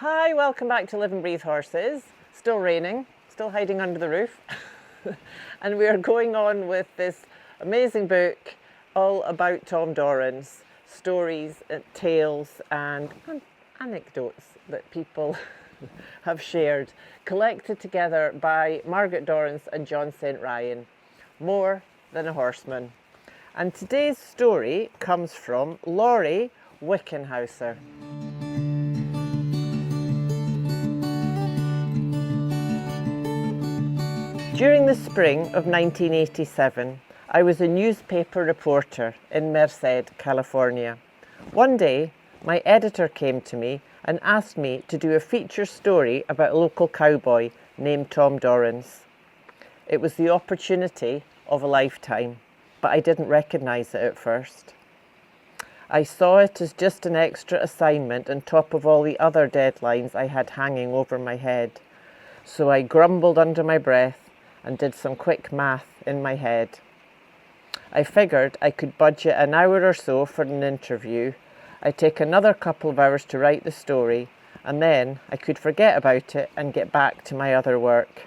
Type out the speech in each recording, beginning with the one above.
Hi, welcome back to Live and Breathe Horses. Still raining, still hiding under the roof. And we are going on with this amazing book all about Tom Dorrance, stories, tales and anecdotes that people have shared, collected together by Margaret Dorrance and John St. Ryan, More Than a Horseman. And today's story comes from Lorri Wickenhauser. During the spring of 1987, I was a newspaper reporter in Merced, California. One day, my editor came to me and asked me to do a feature story about a local cowboy named Tom Dorrance. It was the opportunity of a lifetime, but I didn't recognize it at first. I saw it as just an extra assignment on top of all the other deadlines I had hanging over my head. So I grumbled under my breath and did some quick math in my head. I figured I could budget an hour or so for an interview. I'd take another couple of hours to write the story, and then I could forget about it and get back to my other work.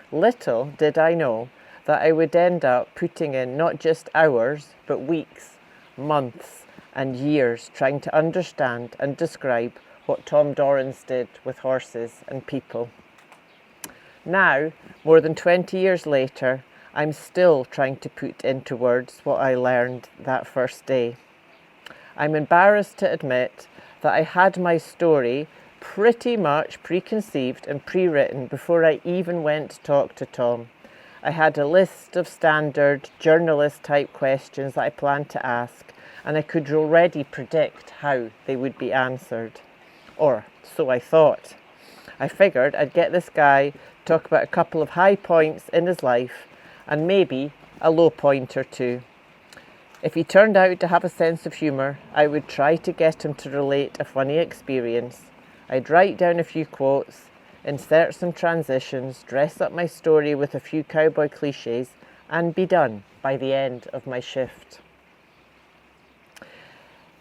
Little did I know that I would end up putting in not just hours, but weeks, months, and years trying to understand and describe what Tom Dorrance did with horses and people. Now, more than 20 years later, I'm still trying to put into words what I learned that first day. I'm embarrassed to admit that I had my story pretty much preconceived and pre-written before I even went to talk to Tom. I had a list of standard journalist-type questions that I planned to ask, and I could already predict how they would be answered. Or so I thought. I figured I'd get this guy talk about a couple of high points in his life and maybe a low point or two. If he turned out to have a sense of humour, I would try to get him to relate a funny experience. I'd write down a few quotes, insert some transitions, dress up my story with a few cowboy cliches, and be done by the end of my shift.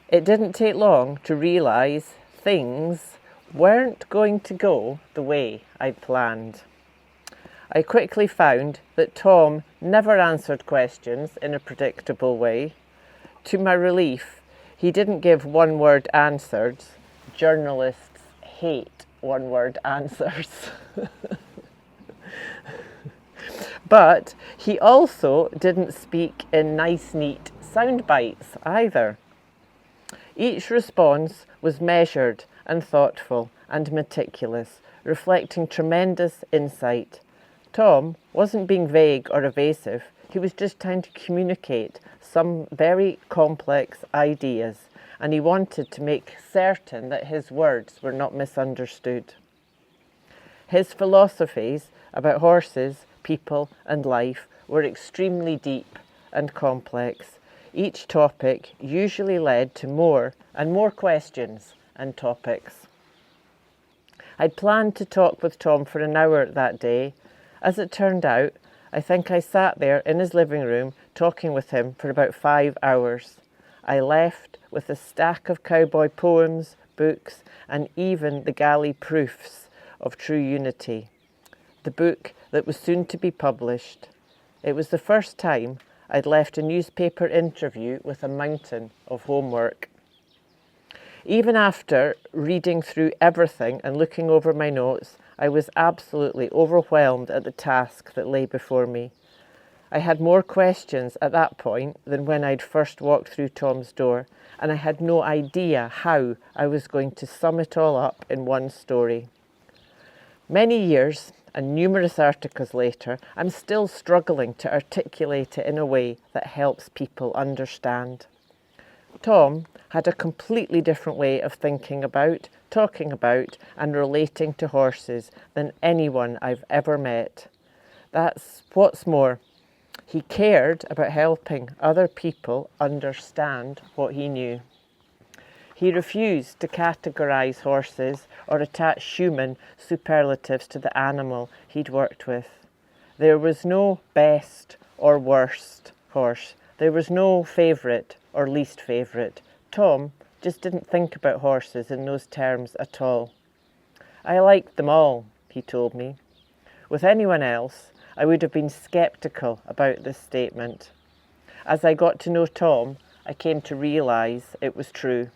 It didn't take long to realise things weren't going to go the way I'd planned. I quickly found that Tom never answered questions in a predictable way. To my relief, he didn't give one-word answers. Journalists hate one-word answers. But he also didn't speak in nice, neat sound bites either. Each response was measured and thoughtful and meticulous, reflecting tremendous insight. Tom wasn't being vague or evasive, he was just trying to communicate some very complex ideas, and he wanted to make certain that his words were not misunderstood. His philosophies about horses, people, and life were extremely deep and complex. Each topic usually led to more and more questions and topics. I'd planned to talk with Tom for an hour that day. As it turned out, I think I sat there in his living room talking with him for about 5 hours. I left with a stack of cowboy poems, books, and even the galley proofs of True Unity, the book that was soon to be published. It was the first time I'd left a newspaper interview with a mountain of homework. Even after reading through everything and looking over my notes, I was absolutely overwhelmed at the task that lay before me. I had more questions at that point than when I'd first walked through Tom's door, and I had no idea how I was going to sum it all up in one story. Many years and numerous articles later, I'm still struggling to articulate it in a way that helps people understand. Tom had a completely different way of thinking about, talking about, and relating to horses than anyone I've ever met. That's what's more, he cared about helping other people understand what he knew. He refused to categorize horses or attach human superlatives to the animal he'd worked with. There was no best or worst horse. There was no favourite or least favourite. Tom just didn't think about horses in those terms at all. I liked them all, he told me. With anyone else, I would have been sceptical about this statement. As I got to know Tom, I came to realise it was true.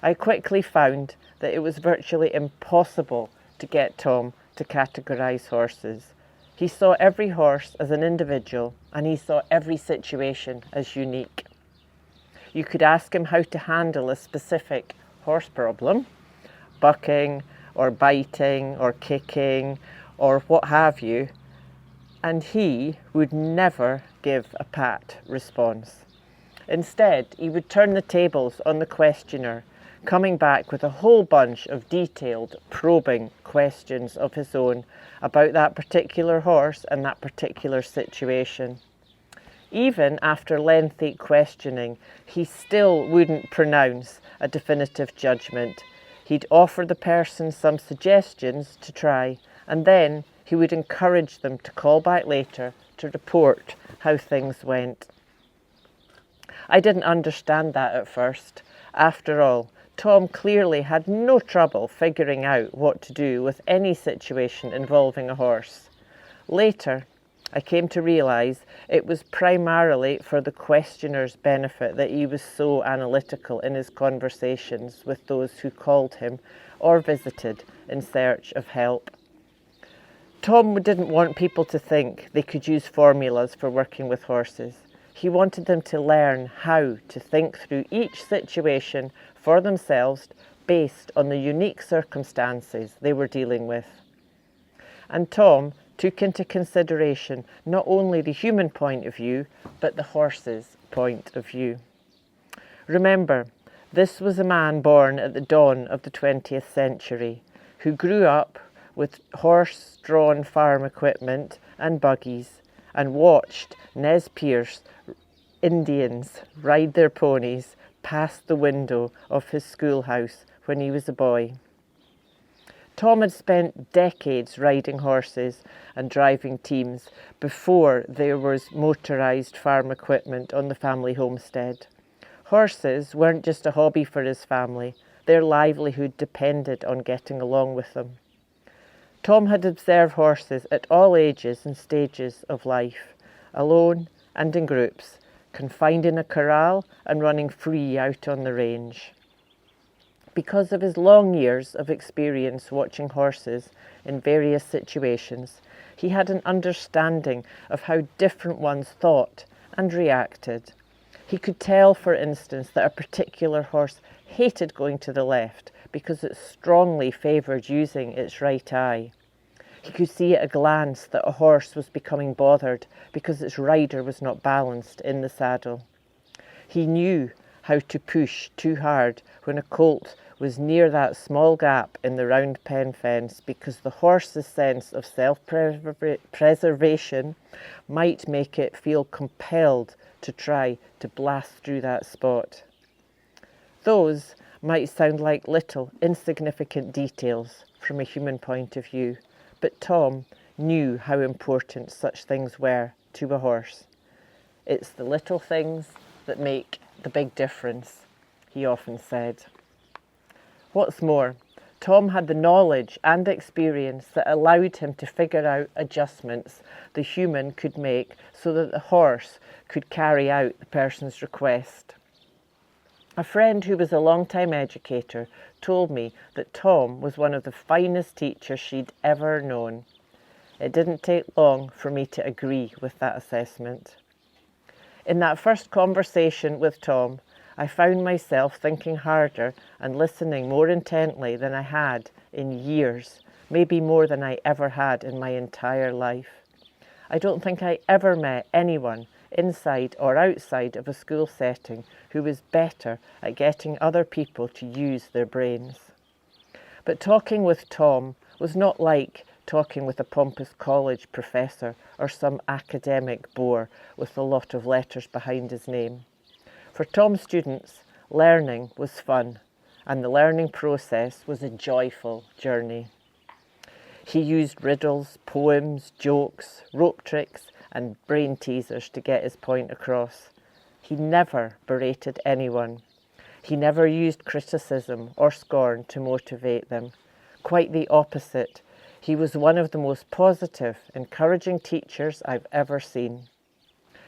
I quickly found that it was virtually impossible to get Tom to categorise horses. He saw every horse as an individual, and he saw every situation as unique. You could ask him how to handle a specific horse problem, bucking or biting or kicking or what have you, and he would never give a pat response. Instead, he would turn the tables on the questioner, coming back with a whole bunch of detailed, probing questions of his own about that particular horse and that particular situation. Even after lengthy questioning, he still wouldn't pronounce a definitive judgment. He'd offer the person some suggestions to try, and then he would encourage them to call back later to report how things went. I didn't understand that at first. After all, Tom clearly had no trouble figuring out what to do with any situation involving a horse. Later, I came to realise it was primarily for the questioner's benefit that he was so analytical in his conversations with those who called him or visited in search of help. Tom didn't want people to think they could use formulas for working with horses. He wanted them to learn how to think through each situation for themselves based on the unique circumstances they were dealing with. And Tom took into consideration not only the human point of view, but the horse's point of view. Remember, this was a man born at the dawn of the 20th century, who grew up with horse-drawn farm equipment and buggies, and watched Nez Perce Indians ride their ponies past the window of his schoolhouse when he was a boy. Tom had spent decades riding horses and driving teams before there was motorised farm equipment on the family homestead. Horses weren't just a hobby for his family, their livelihood depended on getting along with them. Tom had observed horses at all ages and stages of life, alone and in groups, confined in a corral and running free out on the range. Because of his long years of experience watching horses in various situations, he had an understanding of how different ones thought and reacted. He could tell, for instance, that a particular horse hated going to the left because it strongly favoured using its right eye. He could see at a glance that a horse was becoming bothered because its rider was not balanced in the saddle. He knew how to push too hard when a colt was near that small gap in the round pen fence because the horse's sense of self-preservation might make it feel compelled to try to blast through that spot. Those might sound like little, insignificant details from a human point of view, but Tom knew how important such things were to a horse. It's the little things that make the big difference, he often said. What's more, Tom had the knowledge and experience that allowed him to figure out adjustments the human could make so that the horse could carry out the person's request. A friend who was a long-time educator told me that Tom was one of the finest teachers she'd ever known. It didn't take long for me to agree with that assessment. In that first conversation with Tom, I found myself thinking harder and listening more intently than I had in years, maybe more than I ever had in my entire life. I don't think I ever met anyone inside or outside of a school setting who was better at getting other people to use their brains. But talking with Tom was not like talking with a pompous college professor or some academic bore with a lot of letters behind his name. For Tom's students, learning was fun, and the learning process was a joyful journey. He used riddles, poems, jokes, rope tricks, and brain teasers to get his point across. He never berated anyone. He never used criticism or scorn to motivate them. Quite the opposite. He was one of the most positive, encouraging teachers I've ever seen.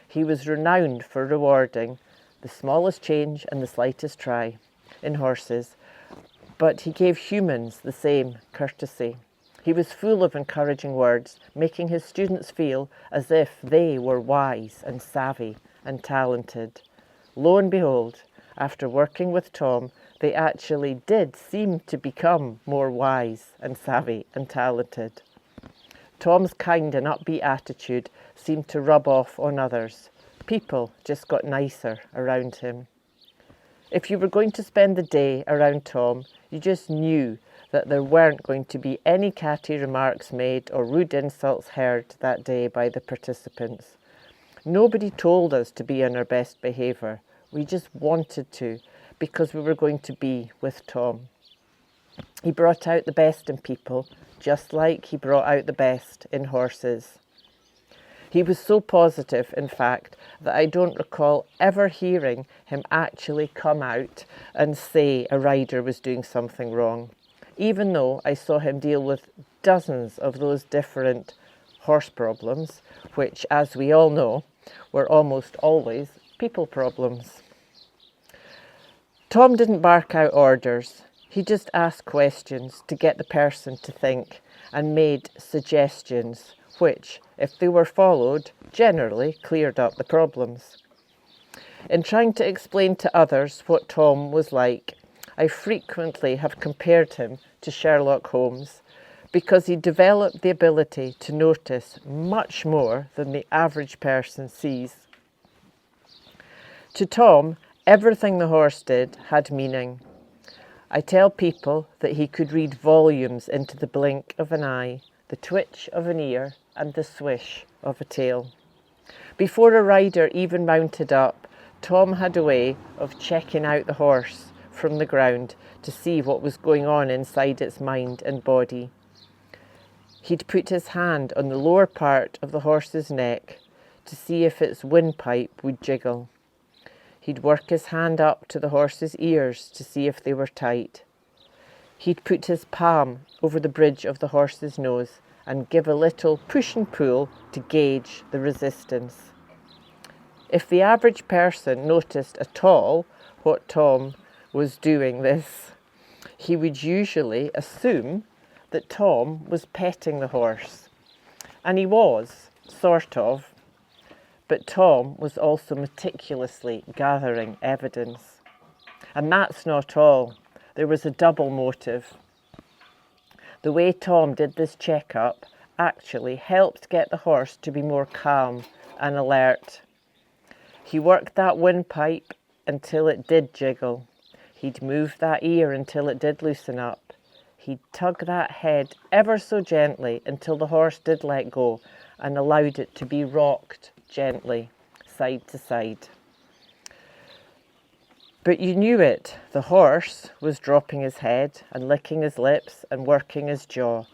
He was renowned for rewarding the smallest change and the slightest try in horses, but he gave humans the same courtesy. He was full of encouraging words, making his students feel as if they were wise and savvy and talented. Lo and behold, after working with Tom, they actually did seem to become more wise and savvy and talented. Tom's kind and upbeat attitude seemed to rub off on others. People just got nicer around him. If you were going to spend the day around Tom, you just knew that there weren't going to be any catty remarks made or rude insults heard that day by the participants. Nobody told us to be on our best behaviour. We just wanted to, because we were going to be with Tom. He brought out the best in people, just like he brought out the best in horses. He was so positive, in fact, that I don't recall ever hearing him actually come out and say a rider was doing something wrong, even though I saw him deal with dozens of those different horse problems, which, as we all know, were almost always people problems. Tom didn't bark out orders. He just asked questions to get the person to think and made suggestions which, if they were followed, generally cleared up the problems. In trying to explain to others what Tom was like, I frequently have compared him to Sherlock Holmes because he developed the ability to notice much more than the average person sees. To Tom, everything the horse did had meaning. I tell people that he could read volumes into the blink of an eye, the twitch of an ear, and the swish of a tail. Before a rider even mounted up, Tom had a way of checking out the horse from the ground to see what was going on inside its mind and body. He'd put his hand on the lower part of the horse's neck to see if its windpipe would jiggle. He'd work his hand up to the horse's ears to see if they were tight. He'd put his palm over the bridge of the horse's nose and give a little push and pull to gauge the resistance. If the average person noticed at all what Tom was doing this, he would usually assume that Tom was petting the horse. And he was, sort of. But Tom was also meticulously gathering evidence. And that's not all. There was a double motive. The way Tom did this checkup actually helped get the horse to be more calm and alert. He worked that windpipe until it did jiggle. He'd move that ear until it did loosen up. He'd tug that head ever so gently until the horse did let go and allowed it to be rocked gently, side to side. But you knew it. The horse was dropping his head and licking his lips and working his jaw.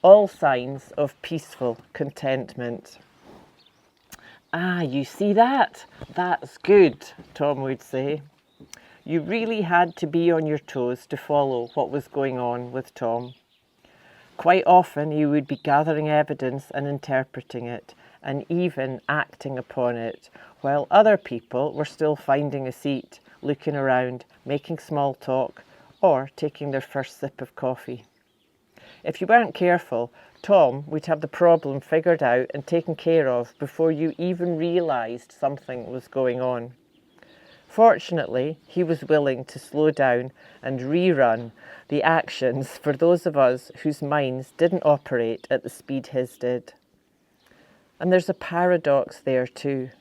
All signs of peaceful contentment. Ah, you see that? That's good, Tom would say. You really had to be on your toes to follow what was going on with Tom. Quite often he would be gathering evidence and interpreting it, and even acting upon it, while other people were still finding a seat, looking around, making small talk, or taking their first sip of coffee. If you weren't careful, Tom would have the problem figured out and taken care of before you even realised something was going on. Fortunately, he was willing to slow down and rerun the actions for those of us whose minds didn't operate at the speed his did. And there's a paradox there too,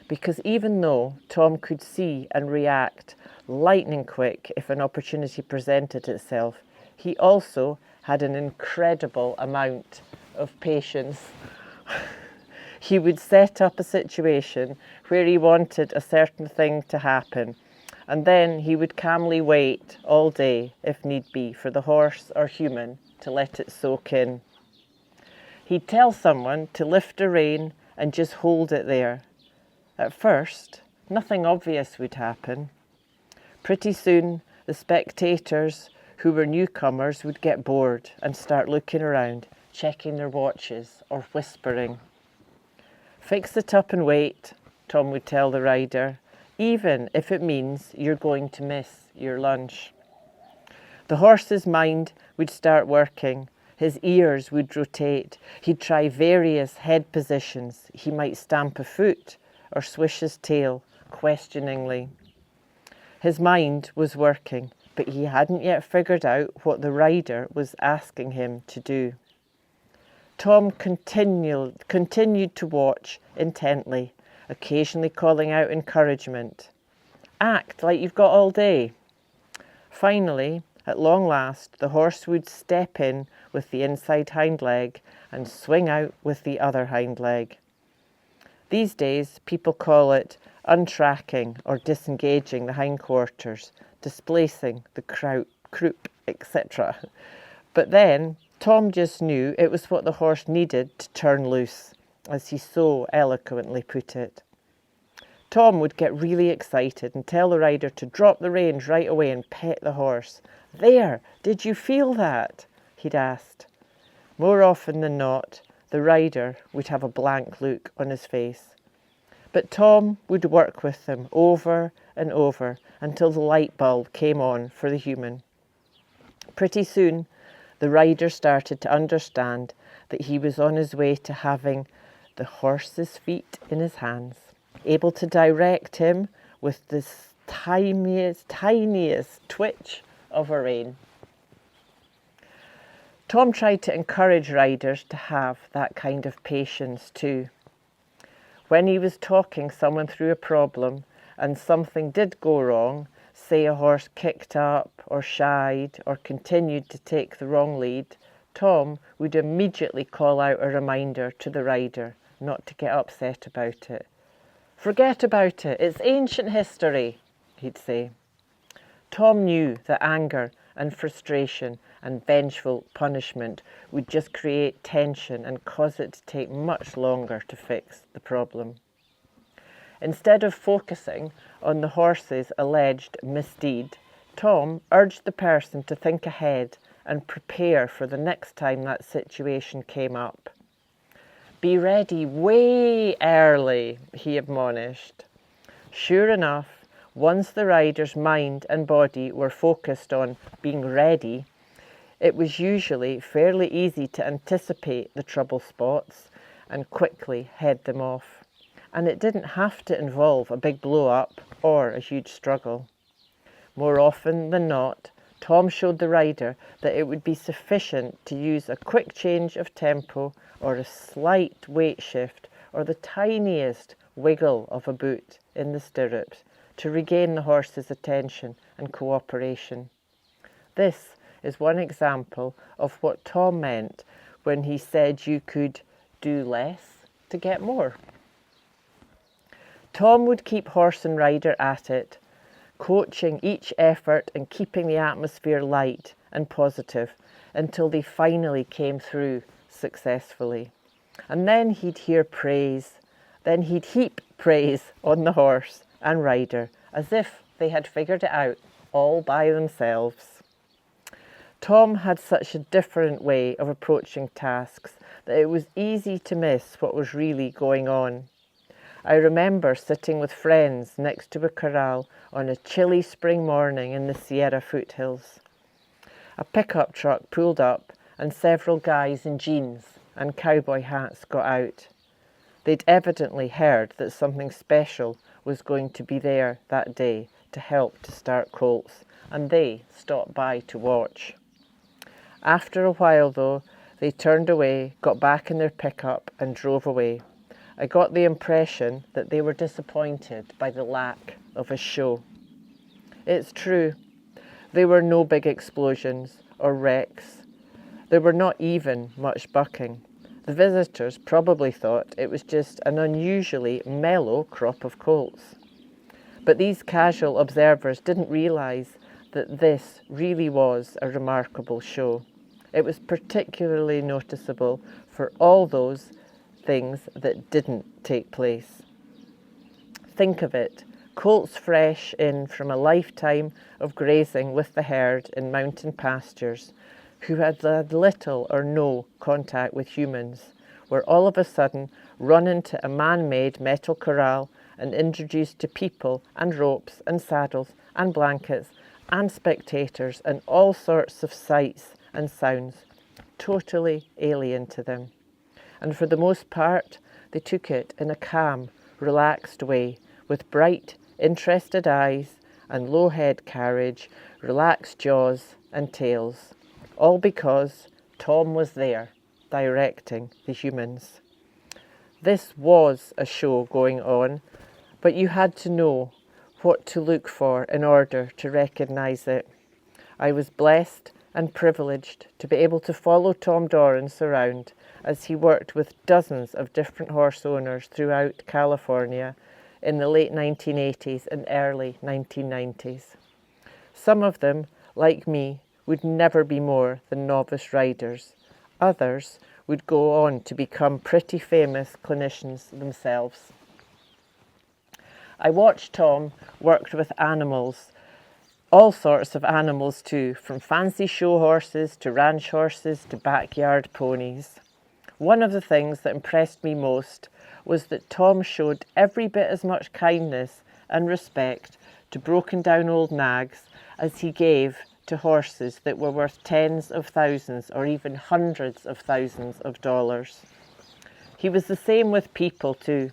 because even though Tom could see and react lightning quick if an opportunity presented itself, he also had an incredible amount of patience. He would set up a situation where he wanted a certain thing to happen, and then he would calmly wait all day, if need be, for the horse or human to let it soak in. He'd tell someone to lift a rein and just hold it there. At first, nothing obvious would happen. Pretty soon, the spectators who were newcomers would get bored and start looking around, checking their watches or whispering. "Fix it up and wait," Tom would tell the rider, "even if it means you're going to miss your lunch." The horse's mind would start working. His ears would rotate. He'd try various head positions. He might stamp a foot or swish his tail questioningly. His mind was working, but he hadn't yet figured out what the rider was asking him to do. Tom continued to watch intently, occasionally calling out encouragement. "Act like you've got all day." Finally, at long last, the horse would step in with the inside hind leg and swing out with the other hind leg. These days, people call it untracking or disengaging the hindquarters, displacing the croup, etc. But then, Tom just knew it was what the horse needed to turn loose, as he so eloquently put it. Tom would get really excited and tell the rider to drop the reins right away and pet the horse. "There, did you feel that?" he'd asked. More often than not, the rider would have a blank look on his face. But Tom would work with them over and over until the light bulb came on for the human. Pretty soon, the rider started to understand that he was on his way to having the horse's feet in his hands, able to direct him with this tiniest twitch of a rein. Tom tried to encourage riders to have that kind of patience too. When he was talking someone through a problem and something did go wrong, say a horse kicked up or shied or continued to take the wrong lead, Tom would immediately call out a reminder to the rider not to get upset about it. "Forget about it, it's ancient history," he'd say. Tom knew that anger and frustration and vengeful punishment would just create tension and cause it to take much longer to fix the problem. Instead of focusing on the horse's alleged misdeed, Tom urged the person to think ahead and prepare for the next time that situation came up. "Be ready way early," he admonished. Sure enough, once the rider's mind and body were focused on being ready, it was usually fairly easy to anticipate the trouble spots and quickly head them off. And it didn't have to involve a big blow-up or a huge struggle. More often than not, Tom showed the rider that it would be sufficient to use a quick change of tempo or a slight weight shift or the tiniest wiggle of a boot in the stirrups to regain the horse's attention and cooperation. This is one example of what Tom meant when he said you could do less to get more. Tom would keep horse and rider at it, coaching each effort and keeping the atmosphere light and positive until they finally came through successfully. And then he'd hear praise. Then he'd heap praise on the horse and rider as if they had figured it out all by themselves. Tom had such a different way of approaching tasks that it was easy to miss what was really going on. I remember sitting with friends next to a corral on a chilly spring morning in the Sierra foothills. A pickup truck pulled up and several guys in jeans and cowboy hats got out. They'd evidently heard that something special was going to be there that day to help to start colts, and they stopped by to watch. After a while, though, they turned away, got back in their pickup and drove away. I got the impression that they were disappointed by the lack of a show. It's true, there were no big explosions or wrecks. There were not even much bucking. The visitors probably thought it was just an unusually mellow crop of colts. But these casual observers didn't realise that this really was a remarkable show. It was particularly noticeable for all those things that didn't take place. Think of it, colts fresh in from a lifetime of grazing with the herd in mountain pastures, who had little or no contact with humans, were all of a sudden run into a man-made metal corral and introduced to people and ropes and saddles and blankets and spectators and all sorts of sights and sounds, totally alien to them. And for the most part, they took it in a calm, relaxed way, with bright, interested eyes and low head carriage, relaxed jaws and tails, all because Tom was there, directing the humans. This was a show going on, but you had to know what to look for in order to recognise it. I was blessed and privileged to be able to follow Tom Dorrance around as he worked with dozens of different horse owners throughout California in the late 1980s and early 1990s. Some of them, like me, would never be more than novice riders. Others would go on to become pretty famous clinicians themselves. I watched Tom work with animals, all sorts of animals too, from fancy show horses to ranch horses to backyard ponies. One of the things that impressed me most was that Tom showed every bit as much kindness and respect to broken down old nags as he gave to horses that were worth tens of thousands or even hundreds of thousands of dollars. He was the same with people too.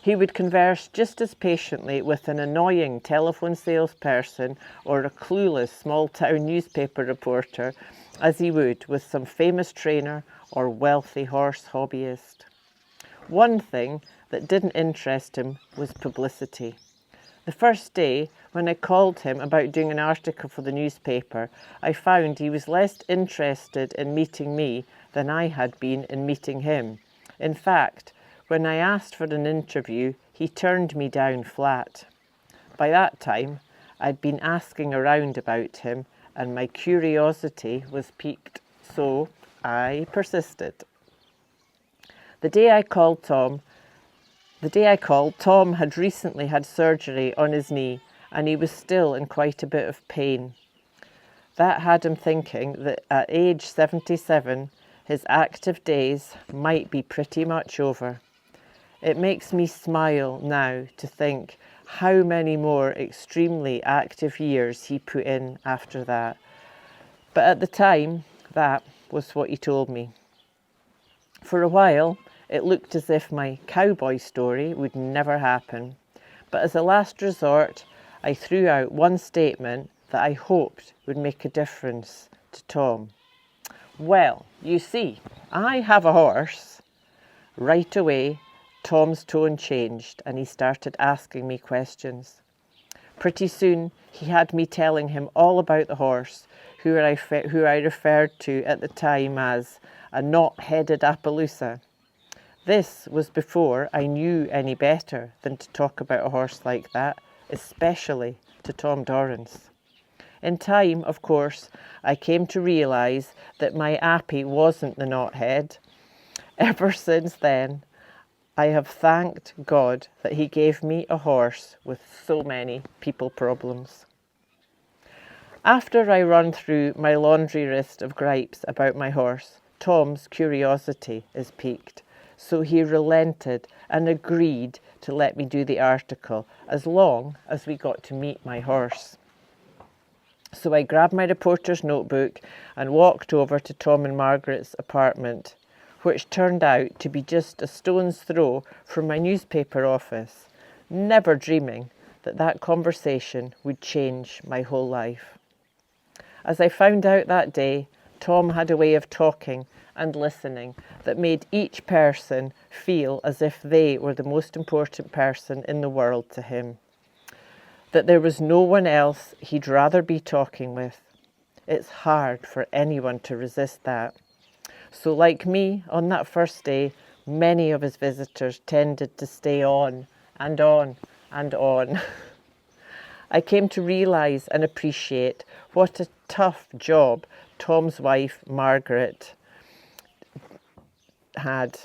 He would converse just as patiently with an annoying telephone salesperson or a clueless small-town newspaper reporter as he would with some famous trainer or wealthy horse hobbyist. One thing that didn't interest him was publicity. The first day, when I called him about doing an article for the newspaper, I found he was less interested in meeting me than I had been in meeting him. In fact, when I asked for an interview, he turned me down flat. By that time, I'd been asking around about him and my curiosity was piqued, so I persisted. The day I called, Tom had recently had surgery on his knee and he was still in quite a bit of pain. That had him thinking that at age 77, his active days might be pretty much over. It makes me smile now to think how many more extremely active years he put in after that. But at the time, that was what he told me. For a while, it looked as if my cowboy story would never happen. But as a last resort, I threw out one statement that I hoped would make a difference to Tom. Well, you see, I have a horse. Right away, Tom's tone changed and he started asking me questions. Pretty soon, he had me telling him all about the horse, who I referred to at the time as a knot-headed Appaloosa. This was before I knew any better than to talk about a horse like that, especially to Tom Dorrance. In time, of course, I came to realise that my Appy wasn't the knothead. Ever since then, I have thanked God that he gave me a horse with so many people problems. After I run through my laundry list of gripes about my horse, Tom's curiosity is piqued. So he relented and agreed to let me do the article as long as we got to meet my horse. So I grabbed my reporter's notebook and walked over to Tom and Margaret's apartment, which turned out to be just a stone's throw from my newspaper office, never dreaming that that conversation would change my whole life. As I found out that day, Tom had a way of talking and listening that made each person feel as if they were the most important person in the world to him, that there was no one else he'd rather be talking with. It's hard for anyone to resist that. So like me, on that first day, many of his visitors tended to stay on and on and on. I came to realise and appreciate what a tough job Tom's wife, Margaret, had.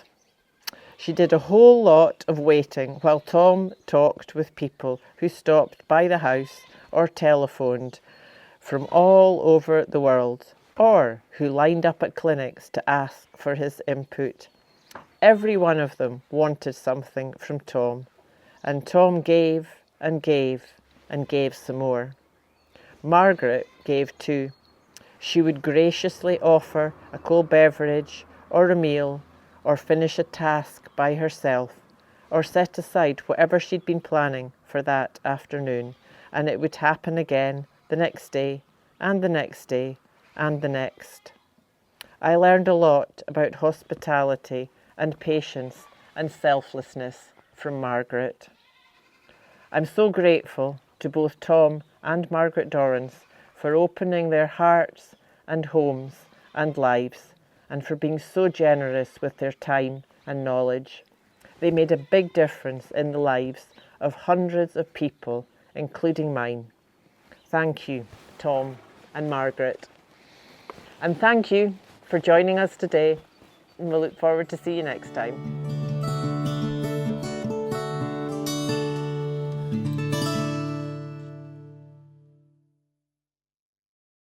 She did a whole lot of waiting while Tom talked with people who stopped by the house or telephoned from all over the world, or who lined up at clinics to ask for his input. Every one of them wanted something from Tom, and Tom gave and gave and gave some more. Margaret gave too. She would graciously offer a cold beverage or a meal, or finish a task by herself, or set aside whatever she'd been planning for that afternoon, and it would happen again the next day, and the next day, and the next. I learned a lot about hospitality and patience and selflessness from Margaret. I'm so grateful to both Tom and Margaret Dorrance for opening their hearts and homes and lives, and for being so generous with their time and knowledge. They made a big difference in the lives of hundreds of people, including mine. Thank you, Tom and Margaret. And thank you for joining us today, and we'll look forward to see you next time.